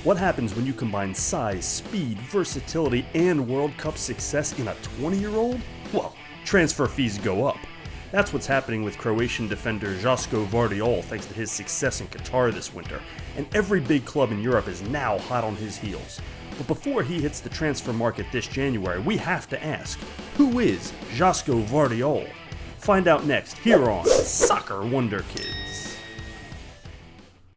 What happens when you combine size, speed, versatility, and World Cup success in a 20-year-old? Well, transfer fees go up. That's what's happening with Croatian defender Josko Gvardiol thanks to his success in Qatar this winter, and every big club in Europe is now hot on his heels. But before he hits the transfer market this January, we have to ask, who is Josko Gvardiol? Find out next here on Soccer Wonderkids.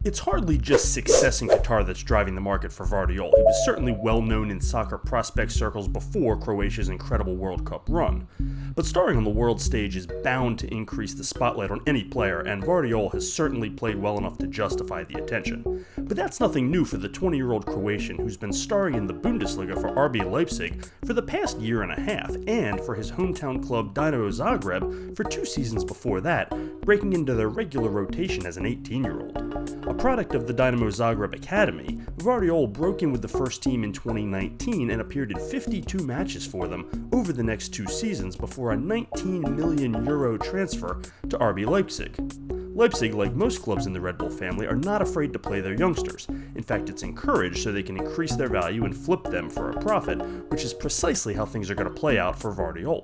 It's hardly just success in Qatar that's driving the market for Gvardiol. He was certainly well known in soccer prospect circles before Croatia's incredible World Cup run. But starring on the world stage is bound to increase the spotlight on any player, and Gvardiol has certainly played well enough to justify the attention. But that's nothing new for the 20-year-old Croatian who's been starring in the Bundesliga for RB Leipzig for the past year and a half, and for his hometown club Dinamo Zagreb for 2 seasons before that, breaking into their regular rotation as an 18-year-old. A product of the Dinamo Zagreb Academy, Gvardiol broke in with the first team in 2019 and appeared in 52 matches for them over the next 2 seasons before a €19 million transfer to RB Leipzig. Leipzig, like most clubs in the Red Bull family, are not afraid to play their youngsters. In fact, it's encouraged so they can increase their value and flip them for a profit, which is precisely how things are going to play out for Gvardiol.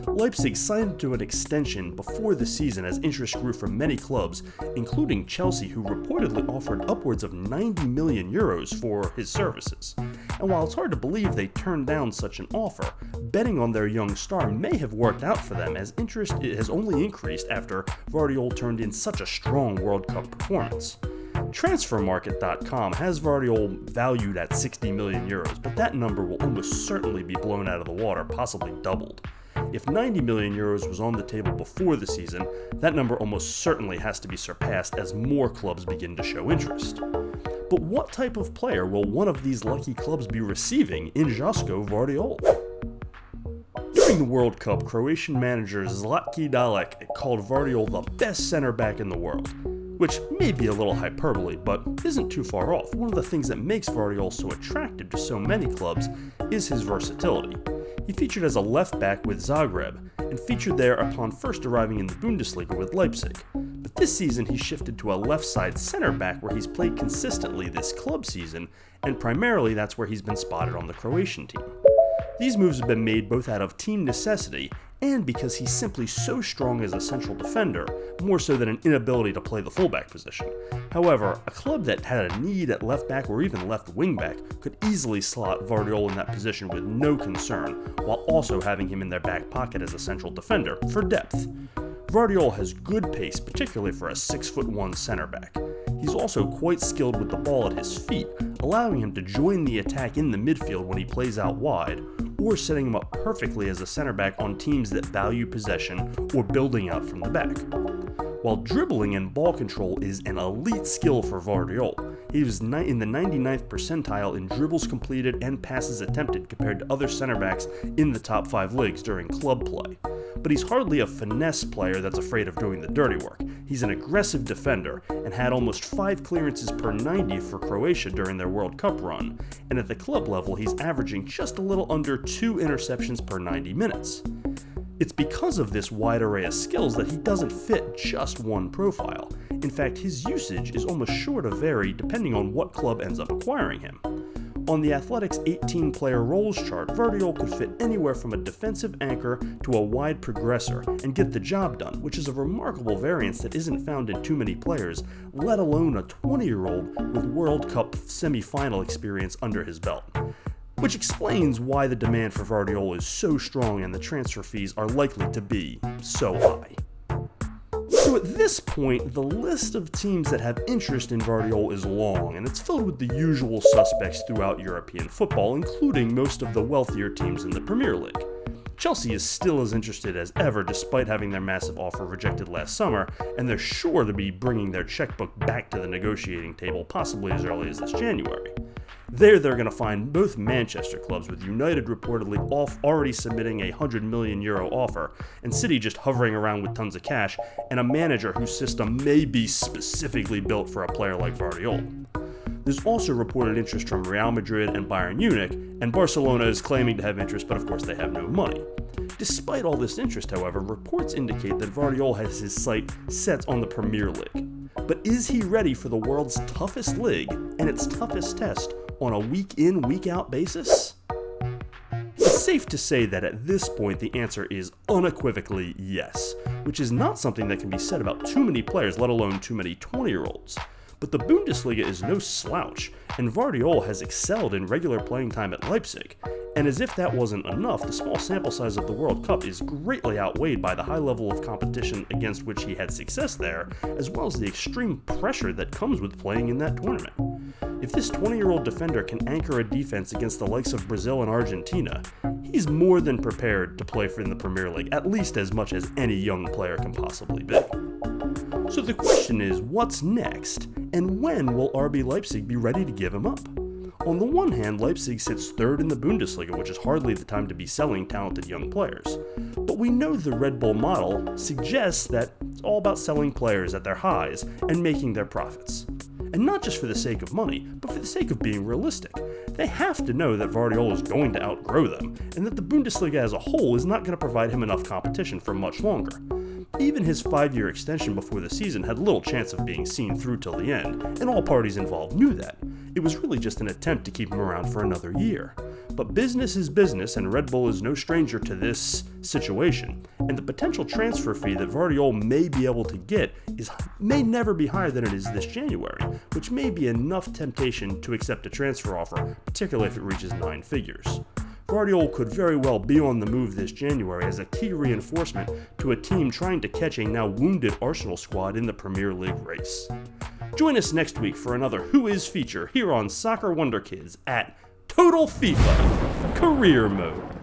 Leipzig signed to an extension before the season as interest grew from many clubs, including Chelsea, who reportedly offered upwards of €90 million for his services. And while it's hard to believe they turned down such an offer, betting on their young star may have worked out for them, as interest has only increased after Gvardiol turned in such a strong World Cup performance. Transfermarket.com has Gvardiol valued at €60 million, but that number will almost certainly be blown out of the water, possibly doubled. If €90 million was on the table before the season, that number almost certainly has to be surpassed as more clubs begin to show interest. But what type of player will one of these lucky clubs be receiving in Josko Gvardiol? During the World Cup, Croatian manager Zlatko Dalic called Gvardiol the best center back in the world, which may be a little hyperbole, but isn't too far off. One of the things that makes Gvardiol so attractive to so many clubs is his versatility. He featured as a left back with Zagreb, and featured there upon first arriving in the Bundesliga with Leipzig. But this season he shifted to a left side center back where he's played consistently this club season, and primarily that's where he's been spotted on the Croatian team. These moves have been made both out of team necessity and because he's simply so strong as a central defender, more so than an inability to play the fullback position. However, a club that had a need at left back or even left wing back could easily slot Gvardiol in that position with no concern, while also having him in their back pocket as a central defender for depth. Gvardiol has good pace, particularly for a 6'1" center back. He's also quite skilled with the ball at his feet, allowing him to join the attack in the midfield when he plays out wide, or setting him up perfectly as a center back on teams that value possession or building out from the back. While dribbling and ball control is an elite skill for Gvardiol, he was in the 99th percentile in dribbles completed and passes attempted compared to other center backs in the top 5 leagues during club play. But he's hardly a finesse player that's afraid of doing the dirty work. He's an aggressive defender and had almost 5 clearances per 90 for Croatia during their World Cup run, and at the club level he's averaging just a little under 2 interceptions per 90 minutes. It's because of this wide array of skills that he doesn't fit just one profile. In fact, his usage is almost sure to vary depending on what club ends up acquiring him. On the Athletics 18-player roles chart, Gvardiol could fit anywhere from a defensive anchor to a wide progressor and get the job done, which is a remarkable variance that isn't found in too many players, let alone a 20-year-old with World Cup semi-final experience under his belt. Which explains why the demand for Gvardiol is so strong and the transfer fees are likely to be so high. So at this point, the list of teams that have interest in Gvardiol is long, and it's filled with the usual suspects throughout European football, including most of the wealthier teams in the Premier League. Chelsea is still as interested as ever despite having their massive offer rejected last summer, and they're sure to be bringing their checkbook back to the negotiating table possibly as early as this January. There they're going to find both Manchester clubs, with United reportedly already submitting a €100 million offer, and City just hovering around with tons of cash, and a manager whose system may be specifically built for a player like Gvardiol. There's also reported interest from Real Madrid and Bayern Munich, and Barcelona is claiming to have interest, but of course they have no money. Despite all this interest, however, reports indicate that Gvardiol has his sight set on the Premier League. But is he ready for the world's toughest league and its toughest test on a week-in, week-out basis? It's safe to say that at this point the answer is unequivocally yes, which is not something that can be said about too many players, let alone too many 20-year-olds. But the Bundesliga is no slouch, and Gvardiol has excelled in regular playing time at Leipzig. And as if that wasn't enough, the small sample size of the World Cup is greatly outweighed by the high level of competition against which he had success there, as well as the extreme pressure that comes with playing in that tournament. If this 20-year-old defender can anchor a defense against the likes of Brazil and Argentina, he's more than prepared to play for in the Premier League, at least as much as any young player can possibly be. So the question is, what's next, and when will RB Leipzig be ready to give him up? On the one hand, Leipzig sits third in the Bundesliga, which is hardly the time to be selling talented young players. But we know the Red Bull model suggests that it's all about selling players at their highs and making their profits. And not just for the sake of money, but for the sake of being realistic. They have to know that Gvardiol is going to outgrow them, and that the Bundesliga as a whole is not going to provide him enough competition for much longer. Even his 5-year extension before the season had little chance of being seen through till the end, and all parties involved knew that. It was really just an attempt to keep him around for another year. But business is business, and Red Bull is no stranger to this situation, and the potential transfer fee that Gvardiol may be able to get may never be higher than it is this January, which may be enough temptation to accept a transfer offer, particularly if it reaches 9 figures. Gvardiol could very well be on the move this January as a key reinforcement to a team trying to catch a now wounded Arsenal squad in the Premier League race. Join us next week for another Who Is feature here on Soccer Wonder Kids at Total FIFA Career Mode.